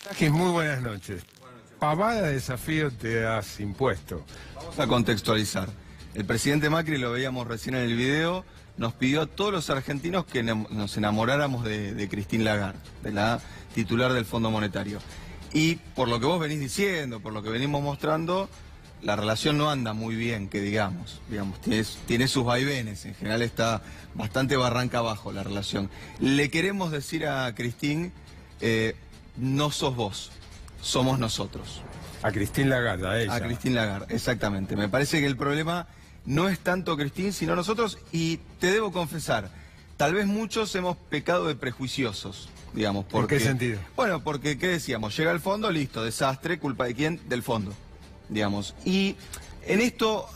Takis, muy buenas noches. Pavada de desafío te has impuesto. Vamos a contextualizar. El presidente Macri, lo veíamos recién en el video, nos pidió a todos los argentinos que nos enamoráramos de Christine Lagarde, de la titular del Fondo Monetario. Y por lo que vos venís diciendo, por lo que venimos mostrando, la relación no anda muy bien, que digamos, tiene sus vaivenes, en general está bastante barranca abajo la relación. Le queremos decir a Christine, no sos vos, somos nosotros. A Christine Lagarde, a ella. A Christine Lagarde, exactamente. Me parece que el problema no es tanto Christine, sino nosotros, y te debo confesar, tal vez muchos hemos pecado de prejuiciosos, digamos. Porque, ¿en qué sentido? Bueno, porque, ¿qué decíamos? Llega el fondo, listo, desastre, ¿culpa de quién? Del fondo, digamos. Y en esto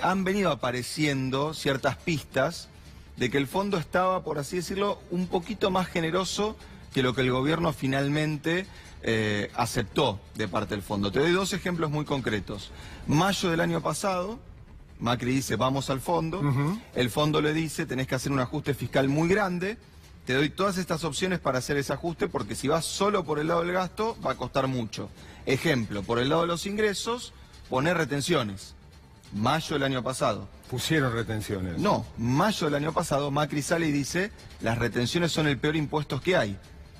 han venido apareciendo ciertas pistas de que el fondo estaba, por así decirlo, un poquito más generoso que lo que el gobierno finalmente aceptó de parte del fondo. Te doy dos ejemplos muy concretos. Mayo del año pasado, Macri dice, vamos al fondo. El fondo le dice, tenés que hacer un ajuste fiscal muy grande. Te doy todas estas opciones para hacer ese ajuste, porque si vas solo por el lado del gasto, va a costar mucho. Ejemplo, por el lado de los ingresos, poner retenciones. Mayo del año pasado. ¿Pusieron retenciones? No, mayo del año pasado, Macri sale y dice, las retenciones son el peor impuesto que hay.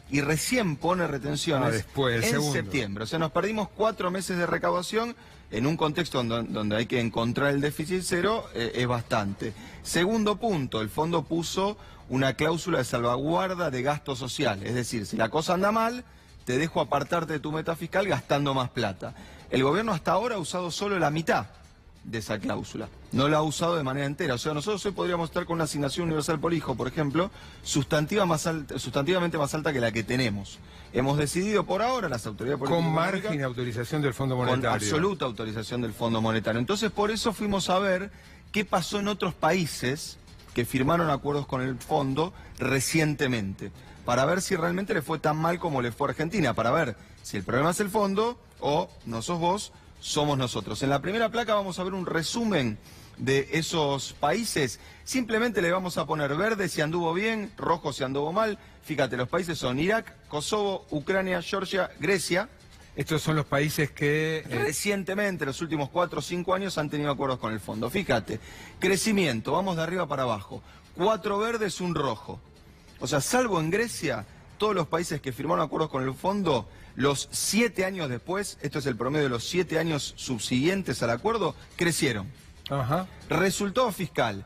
Y recién pone retenciones después, en septiembre. O sea, nos perdimos 4 meses de recaudación en un contexto donde hay que encontrar el déficit cero, es bastante. Segundo punto, el fondo puso una cláusula de salvaguarda de gasto social. Es decir, si la cosa anda mal, te dejo apartarte de tu meta fiscal gastando más plata. El gobierno hasta ahora ha usado solo la mitad de esa cláusula. No la ha usado de manera entera. O sea, nosotros hoy podríamos estar con una asignación universal por hijo, por ejemplo, sustantivamente más alta que la que tenemos. Hemos decidido por ahora, las autoridades políticas... Con margen y autorización del Fondo Monetario. Con absoluta autorización del Fondo Monetario. Entonces, por eso fuimos a ver qué pasó en otros países que firmaron acuerdos con el fondo recientemente, para ver si realmente le fue tan mal como le fue a Argentina, para ver si el problema es el fondo o no sos vos, somos nosotros. En la primera placa vamos a ver un resumen de esos países. Simplemente le vamos a poner verde si anduvo bien, rojo si anduvo mal. Fíjate, los países son Irak, Kosovo, Ucrania, Georgia, Grecia. Estos son los países que... recientemente, en los últimos 4 o 5 años, han tenido acuerdos con el fondo. Fíjate, crecimiento, vamos de arriba para abajo. 4 verdes, 1 rojo. O sea, salvo en Grecia, todos los países que firmaron acuerdos con el fondo, los 7 años después, esto es el promedio de los 7 años subsiguientes al acuerdo, crecieron. Ajá. Resultado fiscal,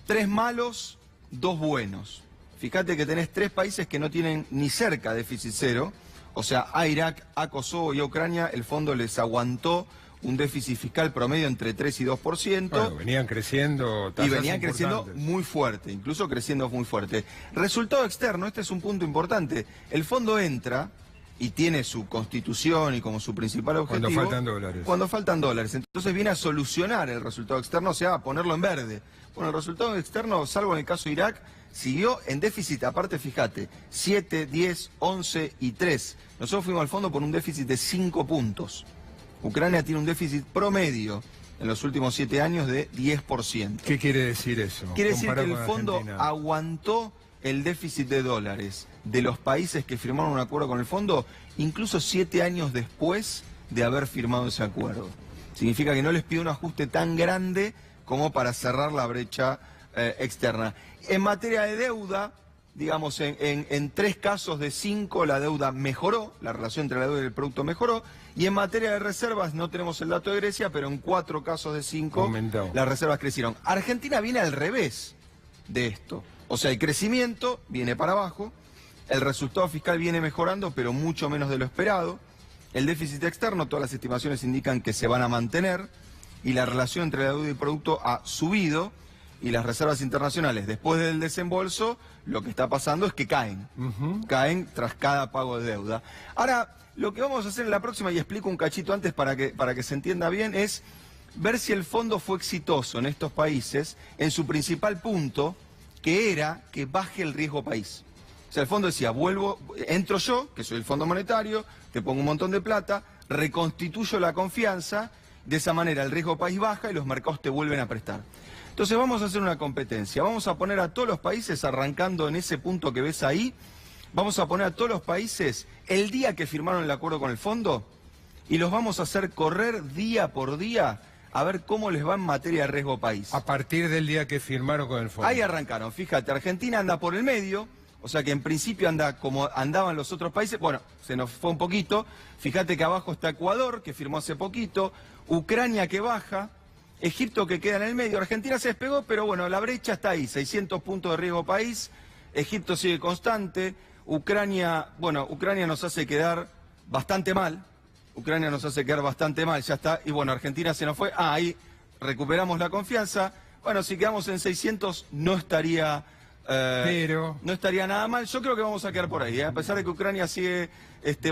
3 malos, 2 buenos. Fíjate que tenés 3 países que no tienen ni cerca déficit cero. O sea, a Irak, a Kosovo y a Ucrania el fondo les aguantó un déficit fiscal promedio entre 3 y 2%. Bueno, venían creciendo y venían creciendo muy fuerte, incluso creciendo muy fuerte. Resultado externo, este es un punto importante. El fondo entra y tiene su constitución y como su principal objetivo... Cuando faltan dólares. Cuando faltan dólares. Entonces viene a solucionar el resultado externo, o sea, a ponerlo en verde. Bueno, el resultado externo, salvo en el caso de Irak, siguió en déficit, aparte, fíjate, 7, 10, 11 y 3. Nosotros fuimos al fondo por un déficit de 5 puntos. Ucrania tiene un déficit promedio en los últimos 7 años de 10%. ¿Qué quiere decir eso? Quiere decir que el fondo aguantó el déficit de dólares de los países que firmaron un acuerdo con el fondo, incluso 7 años después de haber firmado ese acuerdo. Significa que no les pide un ajuste tan grande como para cerrar la brecha externa. En materia de deuda, digamos, en 3 casos de 5 la deuda mejoró, la relación entre la deuda y el producto mejoró, y en materia de reservas, no tenemos el dato de Grecia, pero en 4 casos de 5 las reservas crecieron. Argentina viene al revés de esto. O sea, el crecimiento viene para abajo, el resultado fiscal viene mejorando, pero mucho menos de lo esperado. El déficit externo, todas las estimaciones indican que se van a mantener, y la relación entre la deuda y el producto ha subido, y las reservas internacionales, después del desembolso, lo que está pasando es que caen. Caen tras cada pago de deuda. Ahora, lo que vamos a hacer en la próxima, y explico un cachito antes para que se entienda bien, es ver si el fondo fue exitoso en estos países en su principal punto, que era que baje el riesgo país. O sea, el fondo decía, entro yo, que soy el Fondo Monetario, te pongo un montón de plata, reconstituyo la confianza, de esa manera el riesgo país baja y los mercados te vuelven a prestar. Entonces vamos a hacer una competencia, vamos a poner a todos los países arrancando en ese punto que ves ahí, Vamos a poner a todos los países el día que firmaron el acuerdo con el fondo y los vamos a hacer correr día por día a ver cómo les va en materia de riesgo país. A partir del día que firmaron con el fondo. Ahí arrancaron, fíjate, Argentina anda por el medio, o sea que en principio anda como andaban los otros países. Bueno, se nos fue un poquito. Fíjate que abajo está Ecuador, que firmó hace poquito, Ucrania que baja, Egipto que queda en el medio, Argentina se despegó, pero bueno, la brecha está ahí, 600 puntos de riesgo país, Egipto sigue constante, Ucrania, bueno, Ucrania nos hace quedar bastante mal, ya está, y bueno, Argentina se nos fue, ahí recuperamos la confianza, bueno, si quedamos en 600 no estaría nada mal, yo creo que vamos a quedar por ahí, a pesar de que Ucrania sigue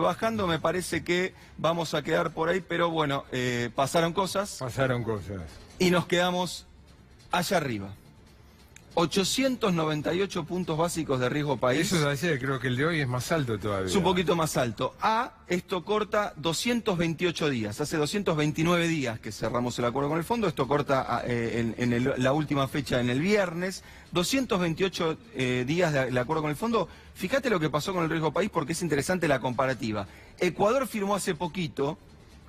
bajando, me parece que vamos a quedar por ahí, pero bueno, pasaron cosas. Y nos quedamos allá arriba. 898 puntos básicos de riesgo país. Eso es de ayer, creo que el de hoy es más alto todavía. Es un poquito más alto. Esto corta 228 días. Hace 229 días que cerramos el acuerdo con el fondo. Esto corta la última fecha en el viernes. 228 días del acuerdo con el fondo. Fíjate lo que pasó con el riesgo país porque es interesante la comparativa. Ecuador firmó hace poquito,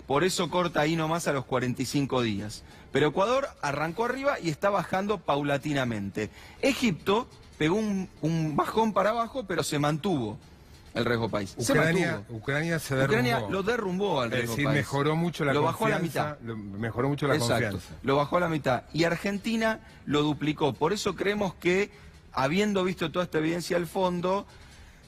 por eso corta ahí nomás a los 45 días. Pero Ecuador arrancó arriba y está bajando paulatinamente. Egipto pegó un bajón para abajo, pero se mantuvo el riesgo país. Ucrania se derrumbó. Ucrania lo derrumbó al riesgo país. Mejoró mucho la confianza. Lo bajó a la mitad. Mejoró mucho la confianza. Lo bajó a la mitad. Y Argentina lo duplicó. Por eso creemos que, habiendo visto toda esta evidencia al fondo,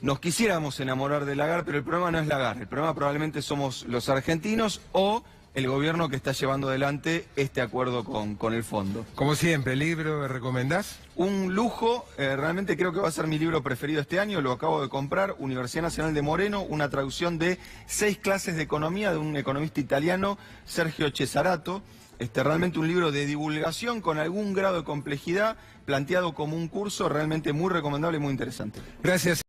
nos quisiéramos enamorar de Lagarde, pero el problema no es Lagarde. El problema probablemente somos los argentinos o el gobierno que está llevando adelante este acuerdo con el fondo. Como siempre, ¿libro recomendás? Un lujo, realmente creo que va a ser mi libro preferido este año, lo acabo de comprar, Universidad Nacional de Moreno, una traducción de 6 clases de economía de un economista italiano, Sergio Cesarato. Realmente un libro de divulgación con algún grado de complejidad, planteado como un curso realmente muy recomendable y muy interesante. Gracias.